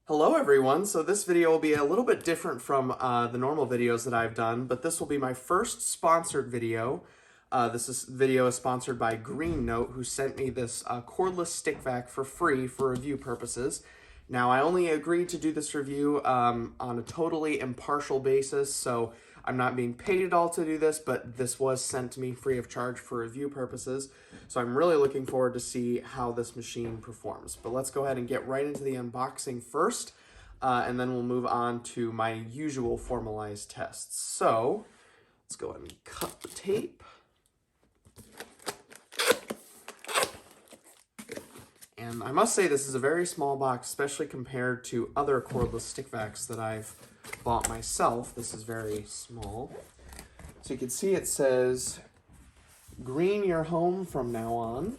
Hello everyone, so this video will be a little bit different from the normal videos that I've done, but this will be my first sponsored video. This video is sponsored by Greenote, who sent me this cordless stick vac for free for review purposes. Now I only agreed to do this review on a totally impartial basis, so I'm not being paid at all to do this, but this was sent to me free of charge for review purposes. So I'm really looking forward to see how this machine performs. But let's go ahead and get right into the unboxing first, and then we'll move on to my usual formalized tests. So let's go ahead and cut the tape. And I must say this is a very small box, especially compared to other cordless stick vacs that I've bought myself. This is very small. So you can see it says, "Green your home from now on."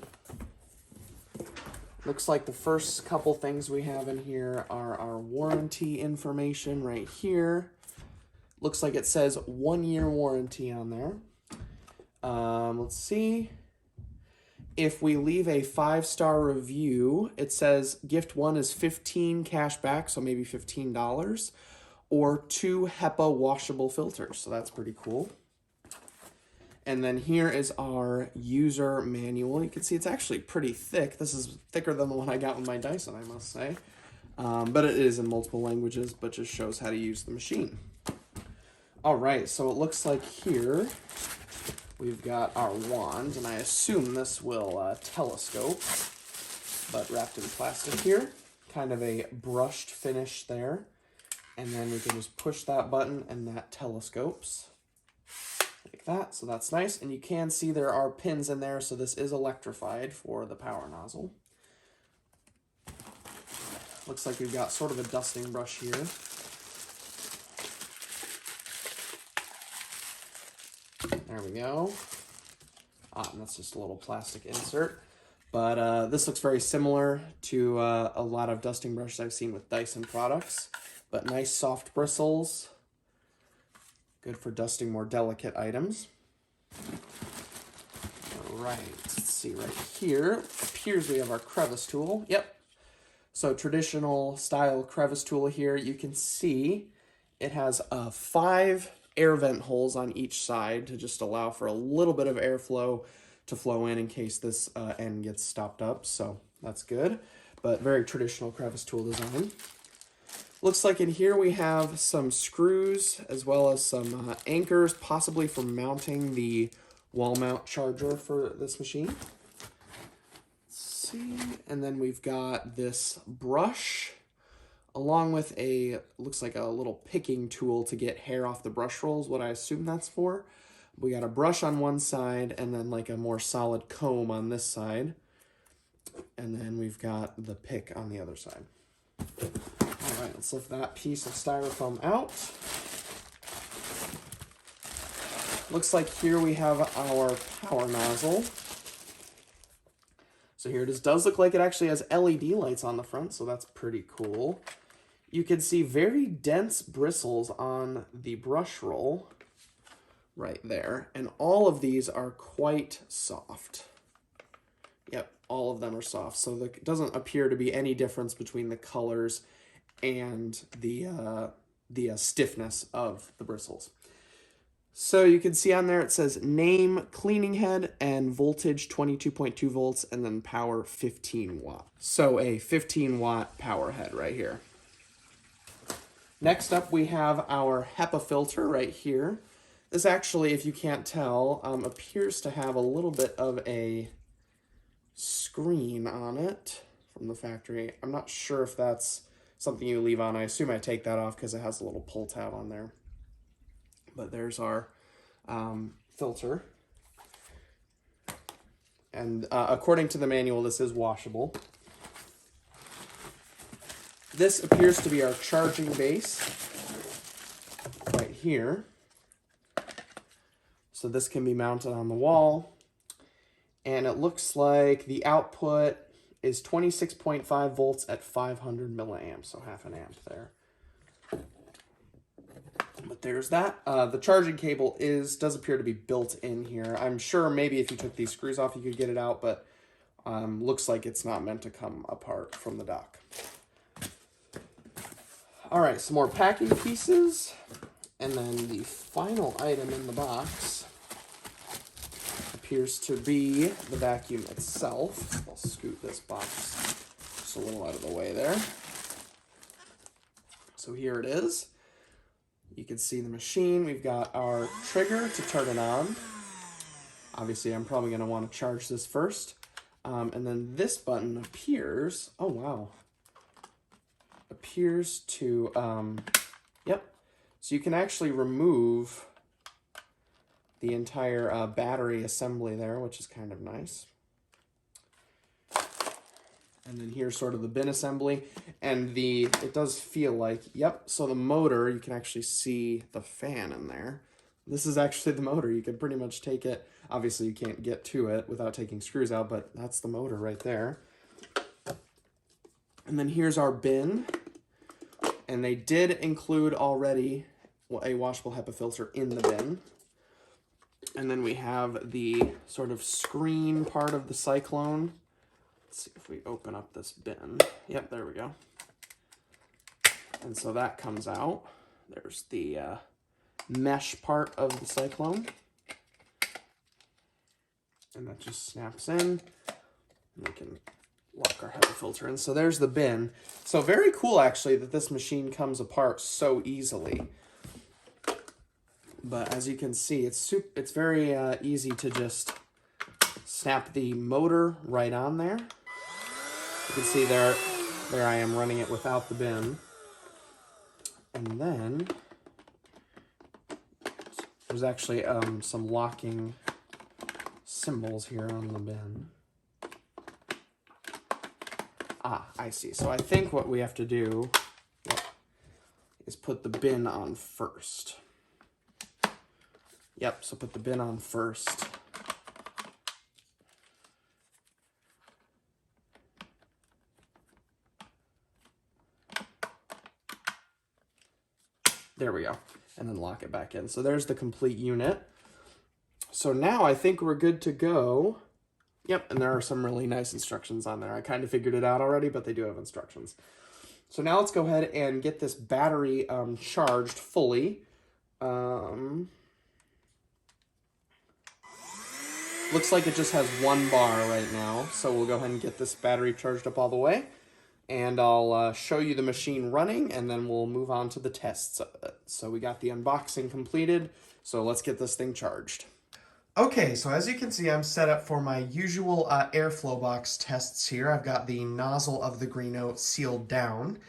Looks like the first couple things we have in here are our warranty information right here. Looks like it says 1-year warranty on there. Let's see. If we leave a 5-star review, it says gift 1 is 15 cash back, so maybe $15, or 2 HEPA washable filters. So that's pretty cool. And then here is our user manual. You can see it's actually pretty thick. This is thicker than the one I got with my Dyson, I must say. But it is in multiple languages, but just shows how to use the machine. All right, so it looks like here we've got our wand, and I assume this will telescope, but wrapped in plastic here. Kind of a brushed finish there. And then we can just push that button and that telescopes like that. So that's nice. And you can see there are pins in there, so this is electrified for the power nozzle. Looks like we've got sort of a dusting brush here. There we go. And that's just a little plastic insert. But this looks very similar to a lot of dusting brushes I've seen with Dyson products. But nice soft bristles. Good for dusting more delicate items. All right, let's see right here. Appears we have our crevice tool. Yep. So traditional style crevice tool here. You can see it has 5 air vent holes on each side to just allow for a little bit of airflow to flow in case this end gets stopped up. So that's good, but very traditional crevice tool design. Looks like in here we have some screws as well as some anchors, possibly for mounting the wall mount charger for this machine. Let's see, and then we've got this brush along with looks like a little picking tool to get hair off the brush rolls, what I assume that's for. We got a brush on one side and then like a more solid comb on this side. And then we've got the pick on the other side. All right, let's lift that piece of styrofoam out. Looks like here we have our power nozzle. So here it is. Does look like it actually has LED lights on the front, so that's pretty cool. You can see very dense bristles on the brush roll right there, and all of these are quite soft. Yep, all of them are soft, so it doesn't appear to be any difference between the colors and the stiffness of the bristles. So you can see on there it says name cleaning head and voltage 22.2 volts and then power 15 watt. So a 15 watt power head right here. Next up we have our HEPA filter right here. This actually, if you can't tell, appears to have a little bit of a screen on it from the factory. I'm not sure if that's something you leave on. I assume I take that off because it has a little pull tab on there. But there's our filter. And according to the manual, this is washable. This appears to be our charging base right here. So this can be mounted on the wall. And it looks like the output is 26.5 volts at 500 milliamps, so half an amp there. But there's that. The charging cable does appear to be built in here. I'm sure maybe if you took these screws off, you could get it out, but looks like it's not meant to come apart from the dock. All right, some more packing pieces. And then the final item in the box appears to be the vacuum itself. I'll scoot this box just a little out of the way there. So here it is. You can see the machine. We've got our trigger to turn it on. Obviously, I'm probably going to want to charge this first. And then this button appears, oh wow, appears to, yep. So you can actually remove the entire battery assembly there, which is kind of nice. And then here's sort of the bin assembly. And it does feel like, yep, so the motor, you can actually see the fan in there. This is actually the motor. You can pretty much take it. Obviously, you can't get to it without taking screws out, but that's the motor right there. And then here's our bin. And they did include already a washable HEPA filter in the bin. And then we have the sort of screen part of the Cyclone. Let's see if we open up this bin. Yep, there we go. And so that comes out. There's the mesh part of the Cyclone. And that just snaps in. And we can lock our HEPA filter in. So there's the bin. So very cool, actually, that this machine comes apart so easily. But as you can see, it's very easy to just snap the motor right on there. You can see there I am running it without the bin. And then there's actually some locking symbols here on the bin. Ah, I see. So I think what we have to do is put the bin on first. Yep, so put the bin on first. There we go. And then lock it back in. So there's the complete unit. So now I think we're good to go. Yep, and there are some really nice instructions on there. I kind of figured it out already, but they do have instructions. So now let's go ahead and get this battery charged fully. Looks like it just has 1 bar right now. So we'll go ahead and get this battery charged up all the way. And I'll show you the machine running, and then we'll move on to the tests of it. So we got the unboxing completed, so let's get this thing charged. Okay, so as you can see, I'm set up for my usual airflow box tests here. I've got the nozzle of the Greenote sealed down.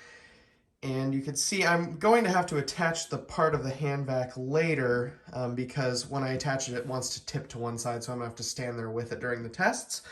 And you can see I'm going to have to attach the part of the hand vac later because when I attach it, it wants to tip to one side, so I'm going to have to stand there with it during the tests.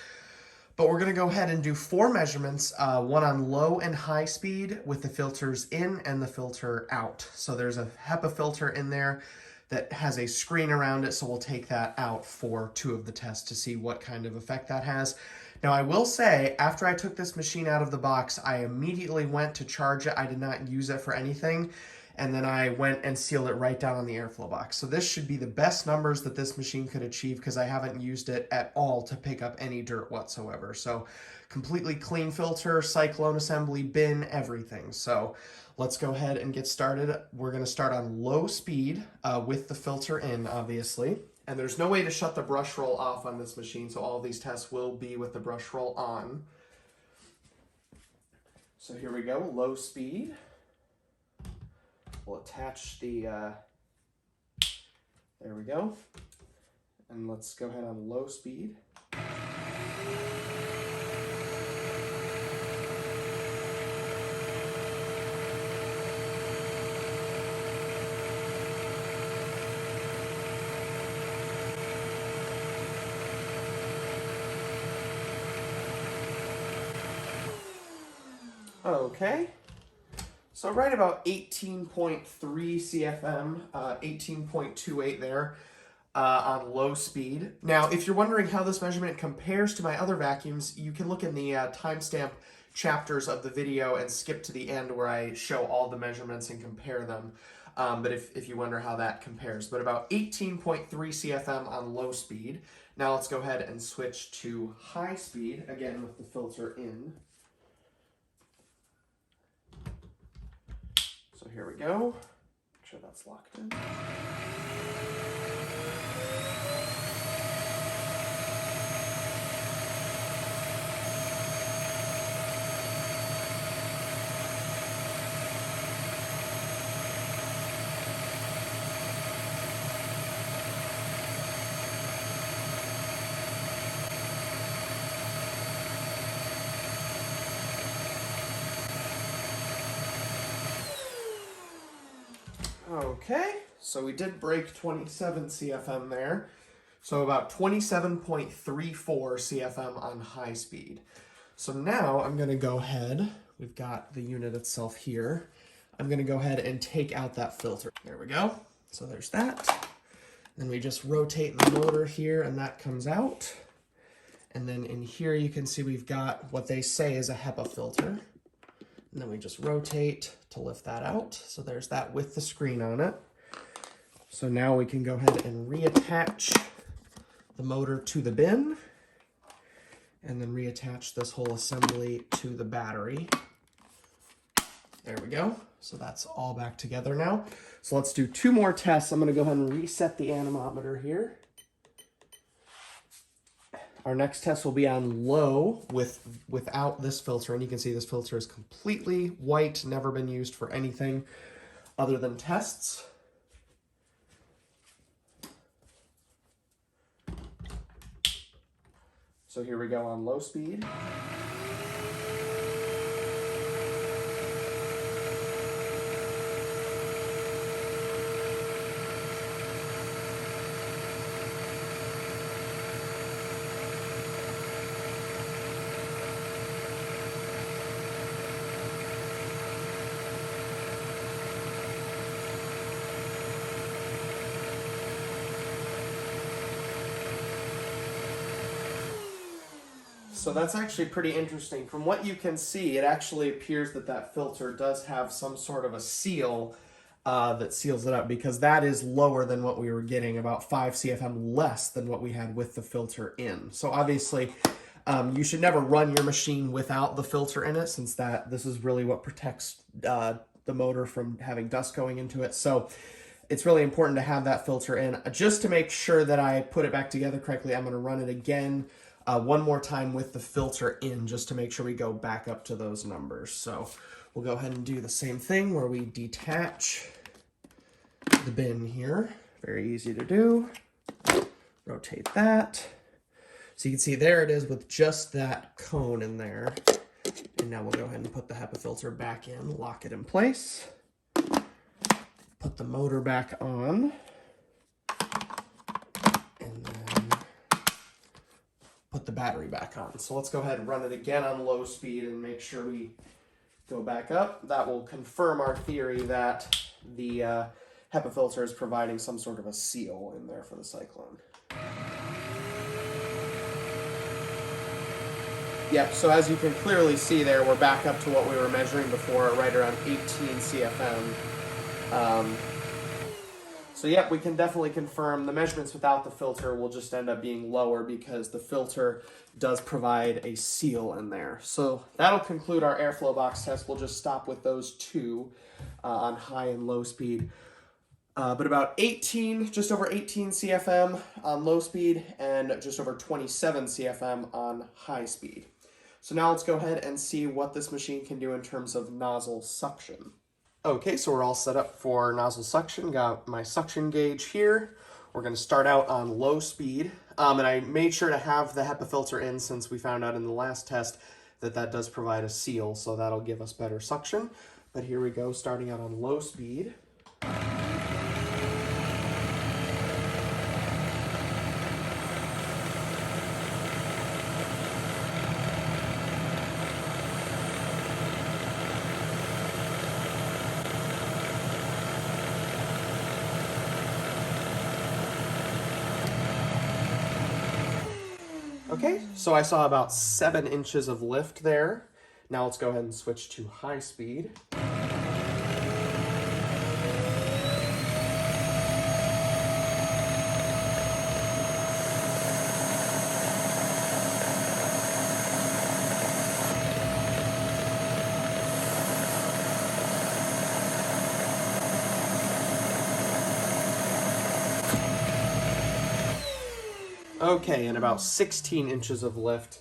But we're going to go ahead and do 4 measurements, one on low and high speed with the filters in and the filter out. So there's a HEPA filter in there that has a screen around it, so we'll take that out for 2 of the tests to see what kind of effect that has. Now I will say, after I took this machine out of the box, I immediately went to charge it. I did not use it for anything. And then I went and sealed it right down on the airflow box. So this should be the best numbers that this machine could achieve because I haven't used it at all to pick up any dirt whatsoever. So completely clean filter, Cyclone assembly, bin, everything. So let's go ahead and get started. We're going to start on low speed with the filter in, obviously. And there's no way to shut the brush roll off on this machine, so all of these tests will be with the brush roll on. So here we go, low speed. We'll attach the, there we go. And let's go ahead on low speed. Okay. So right about 18.3 CFM, 18.28 there on low speed. Now, if you're wondering how this measurement compares to my other vacuums, you can look in the timestamp chapters of the video and skip to the end where I show all the measurements and compare them. But if you wonder how that compares. But about 18.3 CFM on low speed. Now let's go ahead and switch to high speed, again with the filter in. So here we go. Make sure that's locked in. Okay, so we did break 27 CFM there. So about 27.34 CFM on high speed. So now I'm going to go ahead, we've got the unit itself here. I'm going to go ahead and take out that filter. There we go. So there's that. Then we just rotate the motor here and that comes out. And then in here you can see we've got what they say is a HEPA filter. And then we just rotate to lift that out. So there's that with the screen on it. So now we can go ahead and reattach the motor to the bin and then reattach this whole assembly to the battery. There we go. So that's all back together now. So let's do 2 more tests. I'm going to go ahead and reset the anemometer here. Our next test will be on low without this filter, and you can see this filter is completely white, never been used for anything other than tests. So here we go on low speed. So that's actually pretty interesting. From what you can see, it actually appears that that filter does have some sort of a seal that seals it up, because that is lower than what we were getting, about 5 CFM less than what we had with the filter in. So obviously, you should never run your machine without the filter in it, since this is really what protects the motor from having dust going into it. So it's really important to have that filter in. Just to make sure that I put it back together correctly, I'm going to run it again one more time with the filter in, just to make sure we go back up to those numbers. So we'll go ahead and do the same thing where we detach the bin here. Very easy to do. Rotate that. So you can see there it is with just that cone in there. And now we'll go ahead and put the HEPA filter back in, lock it in place. Put the motor back on. Put the battery back on. So let's go ahead and run it again on low speed and make sure we go back up. That will confirm our theory that the HEPA filter is providing some sort of a seal in there for the cyclone. Yep, so as you can clearly see there, we're back up to what we were measuring before, right around 18 CFM. So yep, we can definitely confirm the measurements without the filter will just end up being lower, because the filter does provide a seal in there. So that'll conclude our airflow box test. We'll just stop with those 2 on high and low speed. But about just over 18 CFM on low speed and just over 27 CFM on high speed. So now let's go ahead and see what this machine can do in terms of nozzle suction. Okay, so we're all set up for nozzle suction. Got my suction gauge here. We're going to start out on low speed. And I made sure to have the HEPA filter in, since we found out in the last test that that does provide a seal, so that'll give us better suction. But here we go, starting out on low speed. Okay, so I saw about 7 inches of lift there. Now let's go ahead and switch to high speed. Okay, and about 16 inches of lift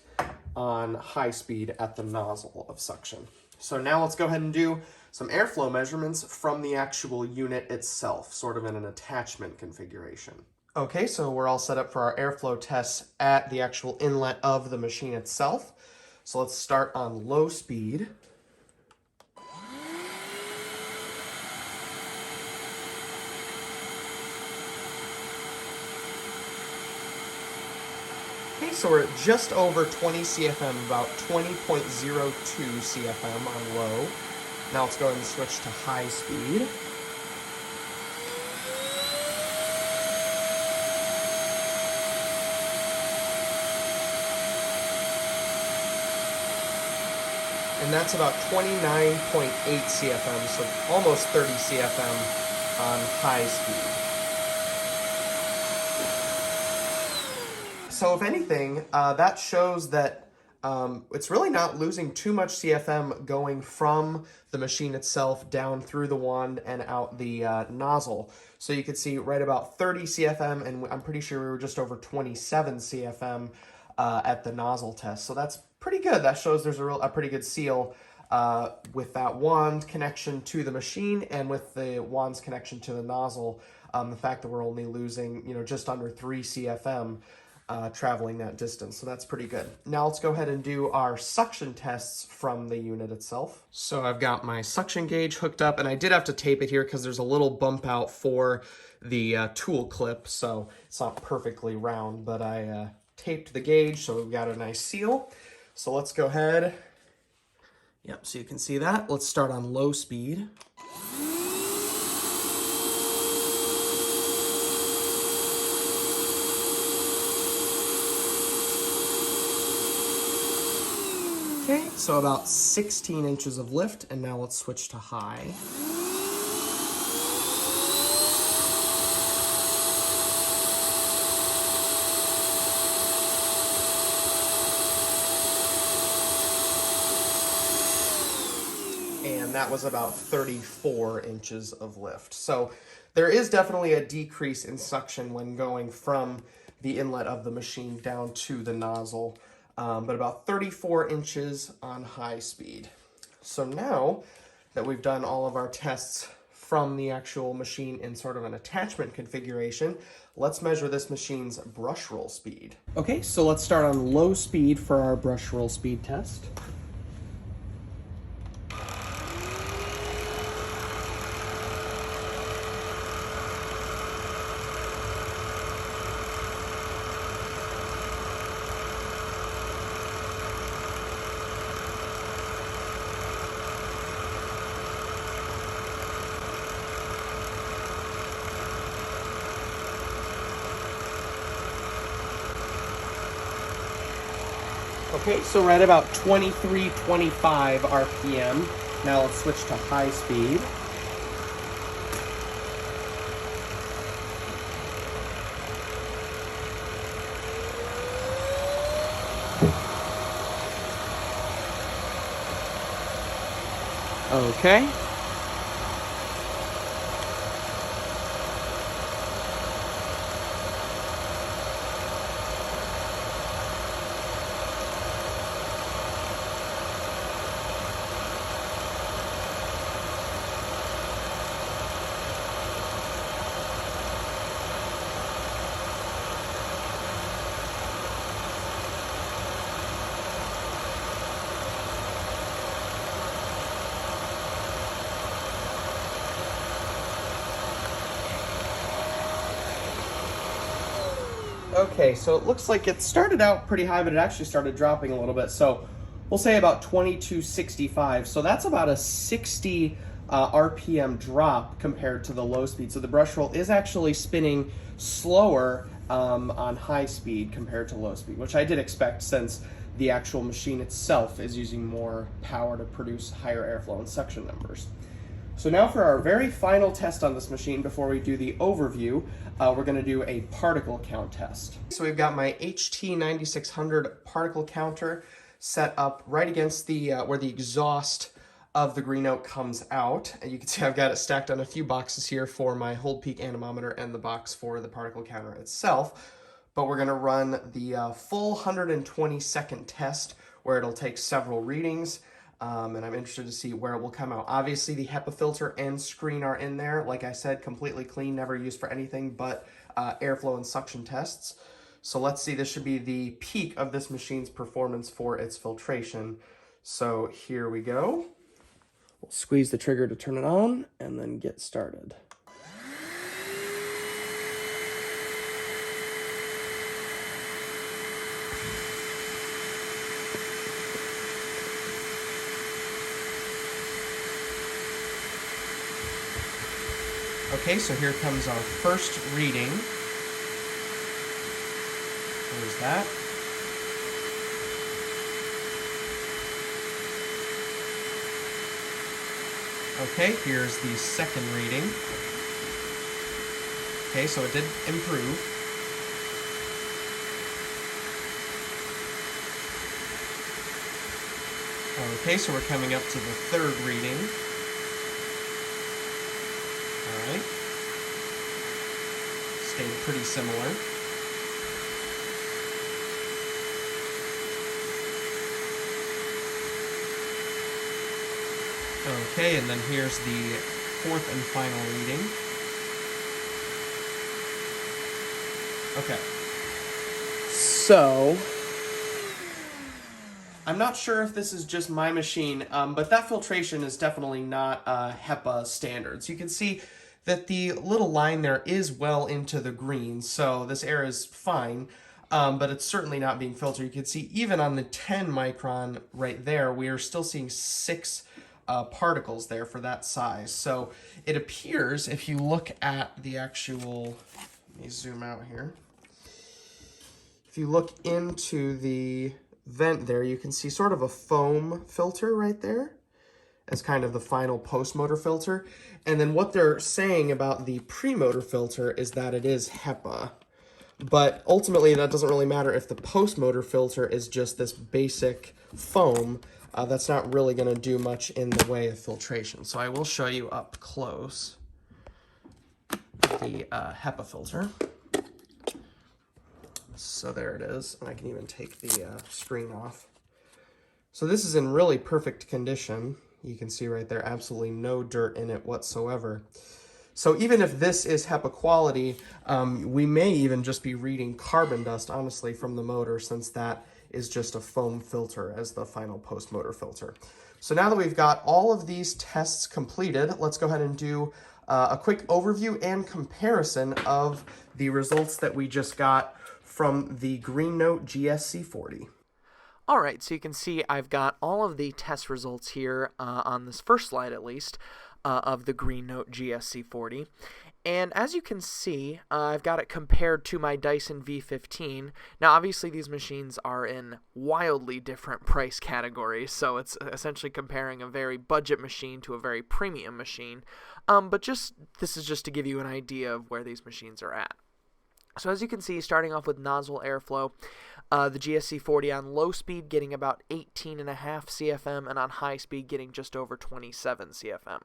on high speed at the nozzle of suction. So now let's go ahead and do some airflow measurements from the actual unit itself, sort of in an attachment configuration. Okay, so we're all set up for our airflow tests at the actual inlet of the machine itself. So let's start on low speed. Okay, so we're at just over 20 CFM, about 20.02 CFM on low. Now let's go ahead and switch to high speed. And that's about 29.8 CFM, so almost 30 CFM on high speed. So if anything, that shows that it's really not losing too much CFM going from the machine itself down through the wand and out the nozzle. So you can see right about 30 CFM, and I'm pretty sure we were just over 27 CFM at the nozzle test. So that's pretty good. That shows there's a pretty good seal with that wand connection to the machine and with the wand's connection to the nozzle. The fact that we're only losing, just under 3 CFM traveling that distance. So that's pretty good. Now let's go ahead and do our suction tests from the unit itself. So I've got my suction gauge hooked up, and I did have to tape it here because there's a little bump out for the tool clip, so it's not perfectly round, but I taped the gauge, so we've got a nice seal. So let's go ahead. Yep, so you can see that. Let's start on low speed. Okay, so about 16 inches of lift, and now let's switch to high. And that was about 34 inches of lift. So there is definitely a decrease in suction when going from the inlet of the machine down to the nozzle, but about 34 inches on high speed. So now that we've done all of our tests from the actual machine in sort of an attachment configuration, let's measure this machine's brush roll speed. Okay, so let's start on low speed for our brush roll speed test. Okay, so we're at about 23-25 RPM. Now let's switch to high speed. Okay. Okay, so it looks like it started out pretty high, but it actually started dropping a little bit. So we'll say about 2265. So that's about a 60 RPM drop compared to the low speed. So the brush roll is actually spinning slower on high speed compared to low speed, which I did expect since the actual machine itself is using more power to produce higher airflow and suction numbers. So now for our very final test on this machine before we do the overview, we're going to do a particle count test. So we've got my HT9600 particle counter set up right against the where the exhaust of the Greenote comes out. And you can see I've got it stacked on a few boxes here for my hold peak anemometer and the box for the particle counter itself. but we're going to run the full 120-second test where it'll take several readings. And I'm interested to see where it will come out. Obviously, the HEPA filter and screen are in there. Like I said, completely clean, never used for anything but airflow and suction tests. So let's see, this should be the peak of this machine's performance for its filtration. So here we go. We'll squeeze the trigger to turn it on and then get started. Okay, so here comes our first reading. There's that. Okay, here's the second reading. Okay, so it did improve. Okay, so we're coming up to the third reading. All right. Stayed pretty similar. Okay, and then here's the fourth and final reading. Okay. So, I'm not sure if this is just my machine, but that filtration is definitely not HEPA standards. You can see that the little line there is well into the green, so this air is fine, but it's certainly not being filtered. You can see even on the 10 micron right there, we are still seeing 6 particles there for that size. So it appears, if you look at the actual, let me zoom out here. If you look into the vent there, you can see sort of a foam filter right there as kind of the final post-motor filter. And then what they're saying about the pre-motor filter is that it is HEPA. But ultimately, that doesn't really matter if the post-motor filter is just this basic foam. That's not really going to do much in the way of filtration. So I will show you up close the HEPA filter. So there it is, and I can even take the screen off. So this is in really perfect condition. You can see right there, absolutely no dirt in it whatsoever. So even if this is HEPA quality, we may even just be reading carbon dust, honestly, from the motor, since that is just a foam filter as the final post-motor filter. So now that we've got all of these tests completed, let's go ahead and do a quick overview and comparison of the results that we just got from the Greenote GSC40. All right, so you can see I've got all of the test results here on this first slide at least of the Greenote GSC40. And as you can see, I've got it compared to my Dyson V15. Now, obviously, these machines are in wildly different price categories, so it's essentially comparing a very budget machine to a very premium machine. But this is just to give you an idea of where these machines are at. So as you can see, starting off with nozzle airflow, the GSC40 on low speed getting about 18.5 CFM, and on high speed getting just over 27 CFM.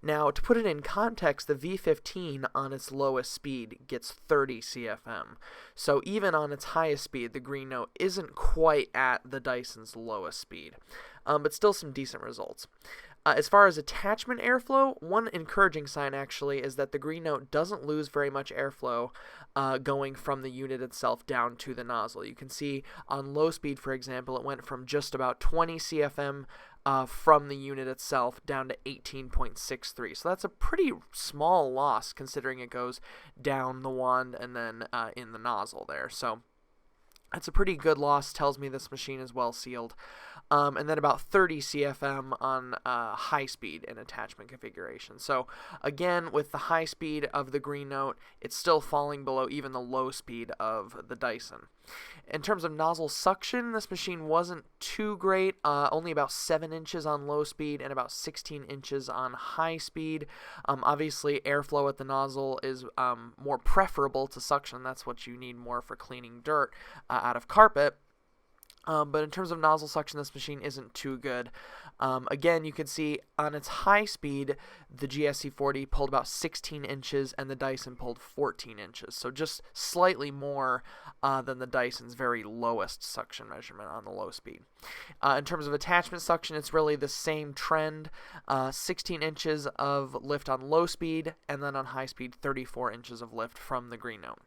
Now, to put it in context, the V15 on its lowest speed gets 30 CFM. So even on its highest speed, the Greenote isn't quite at the Dyson's lowest speed, but still some decent results. As far as attachment airflow, one encouraging sign actually is that the Greenote doesn't lose very much airflow going from the unit itself down to the nozzle. You can see on low speed, for example, it went from just about 20 CFM from the unit itself down to 18.63. So that's a pretty small loss considering it goes down the wand and then in the nozzle there. So that's a pretty good loss, tells me this machine is well sealed. And then about 30 CFM on high speed in attachment configuration. So again, with the high speed of the Greenote, it's still falling below even the low speed of the Dyson. In terms of nozzle suction, this machine wasn't too great, only about 7 inches on low speed and about 16 inches on high speed. Obviously, airflow at the nozzle is more preferable to suction. That's what you need more for cleaning dirt out of carpet. But in terms of nozzle suction, this machine isn't too good. Again, you can see on its high speed, the GSC40 pulled about 16 inches and the Dyson pulled 14 inches. So just slightly more than the Dyson's very lowest suction measurement on the low speed. In terms of attachment suction, it's really the same trend. 16 inches of lift on low speed, and then on high speed, 34 inches of lift from the Greenote.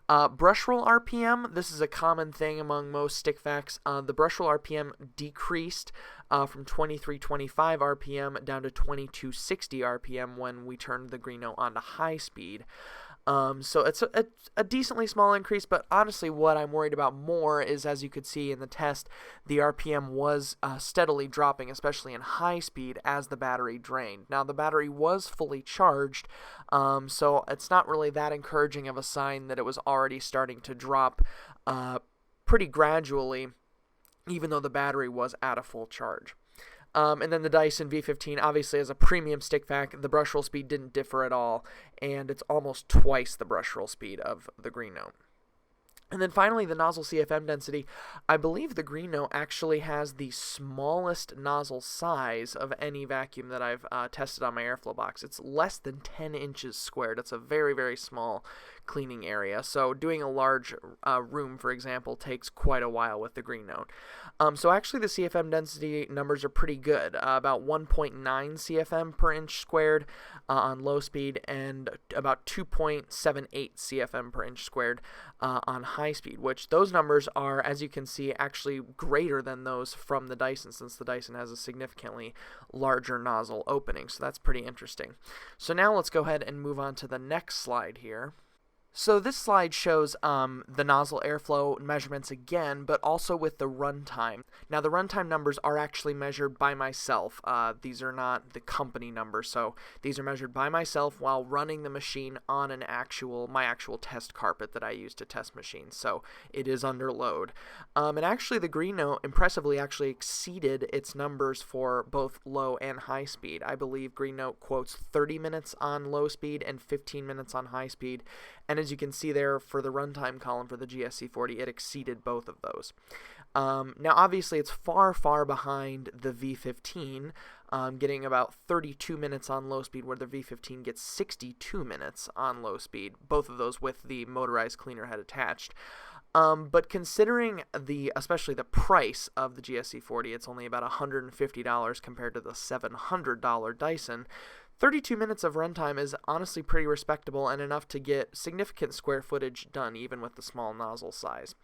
Brushroll RPM, this is a common thing among most stick vacs. The Brushroll RPM decreased from 2325 RPM down to 2260 RPM when we turned the Greenote onto high speed. So it's a decently small increase, but honestly what I'm worried about more is, as you could see in the test, the RPM was steadily dropping, especially in high speed, as the battery drained. Now the battery was fully charged, so it's not really that encouraging of a sign that it was already starting to drop pretty gradually, even though the battery was at a full charge. And then the Dyson V15, obviously as a premium stick vac, the brush roll speed didn't differ at all, and it's almost twice the brush roll speed of the Greenote. And then finally, the nozzle CFM density. I believe the Greenote actually has the smallest nozzle size of any vacuum that I've tested on my airflow box. It's less than 10 inches squared. It's a very, very small cleaning area. So doing a large room, for example, takes quite a while with the Greenote. So actually the CFM density numbers are pretty good. About 1.9 CFM per inch squared on low speed, and about 2.78 CFM per inch squared on high speed, which those numbers are, as you can see, actually greater than those from the Dyson, since the Dyson has a significantly larger nozzle opening. So that's pretty interesting. So now let's go ahead and move on to the next slide here. So this slide shows the nozzle airflow measurements again, but also with the runtime. Now the runtime numbers are actually measured by myself. These are not the company numbers, so these are measured by myself while running the machine on my actual test carpet that I use to test machines. So it is under load. And actually the Greenote impressively actually exceeded its numbers for both low and high speed. I believe Greenote quotes 30 minutes on low speed and 15 minutes on high speed. And as you can see there, for the runtime column for the GSC40, it exceeded both of those. Now, obviously, it's far, far behind the V15, getting about 32 minutes on low speed, where the V15 gets 62 minutes on low speed, both of those with the motorized cleaner head attached. But considering especially the price of the GSC40, it's only about $150 compared to the $700 Dyson. 32 minutes of runtime is honestly pretty respectable and enough to get significant square footage done, even with the small nozzle size.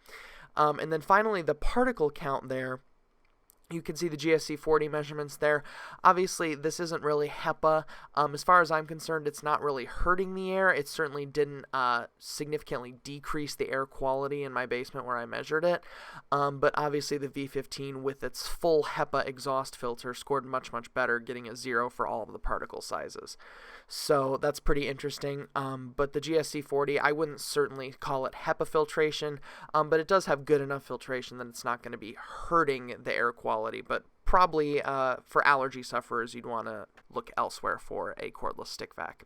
And then finally, the particle count there. You can see the GSC40 measurements there. Obviously, this isn't really HEPA. As far as I'm concerned, it's not really hurting the air. It certainly didn't significantly decrease the air quality in my basement where I measured it. But obviously, the V15 with its full HEPA exhaust filter scored much, much better, getting a 0 for all of the particle sizes. So that's pretty interesting. But the GSC40, I wouldn't certainly call it HEPA filtration, but it does have good enough filtration that it's not going to be hurting the air quality. But probably for allergy sufferers, you'd want to look elsewhere for a cordless stick vac.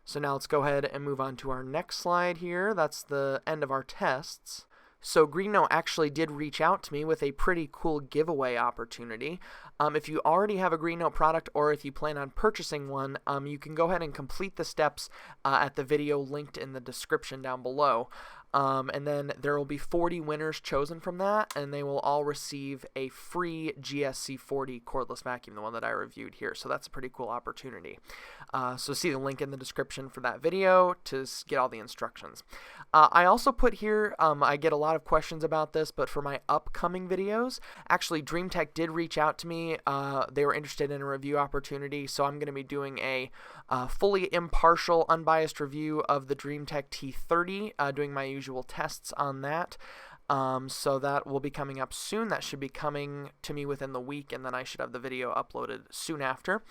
So now let's go ahead and move on to our next slide here. That's the end of our tests. So Greenote actually did reach out to me with a pretty cool giveaway opportunity. If you already have a Greenote product, or if you plan on purchasing one, you can go ahead and complete the steps at the video linked in the description down below. And then there will be 40 winners chosen from that, and they will all receive a free GSC40 cordless vacuum, the one that I reviewed here. So that's a pretty cool opportunity. So see the link in the description for that video to get all the instructions. I also put here, I get a lot of questions about this, but for my upcoming videos, actually DreamTech did reach out to me. They were interested in a review opportunity, so I'm going to be doing a fully impartial, unbiased review of the DreamTech T30, doing my usual tests on that. So that will be coming up soon. That should be coming to me within the week, and then I should have the video uploaded soon after.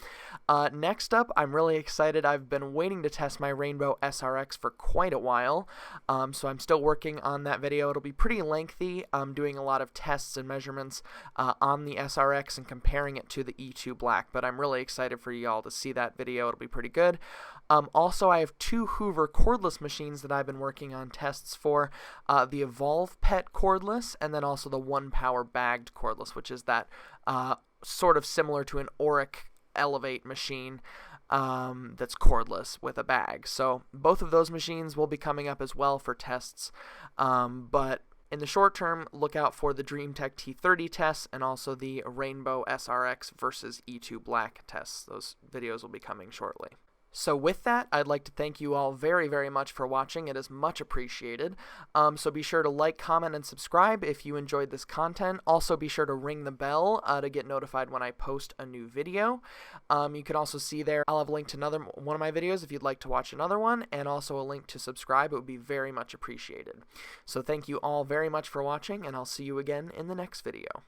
Next up, I'm really excited. I've been waiting to test my Rainbow SRX for quite a while, so I'm still working on that video. It'll be pretty lengthy. I'm doing a lot of tests and measurements on the SRX and comparing it to the E2 Black, but I'm really excited for y'all to see that video. It'll be pretty good. Also, I have two Hoover cordless machines that I've been working on tests for. The Evolve Pet set cordless, and then also the 1-power bagged cordless, which is that sort of similar to an Auric Elevate machine that's cordless with a bag. So both of those machines will be coming up as well for tests, but in the short term, look out for the DreamTech T30 tests and also the Rainbow SRX versus E2 Black tests. Those videos will be coming shortly. So with that, I'd like to thank you all very, very much for watching. It is much appreciated. So be sure to like, comment, and subscribe if you enjoyed this content. Also be sure to ring the bell to get notified when I post a new video. You can also see there, I'll have a link to another one of my videos if you'd like to watch another one, and also a link to subscribe. It would be very much appreciated. So thank you all very much for watching, and I'll see you again in the next video.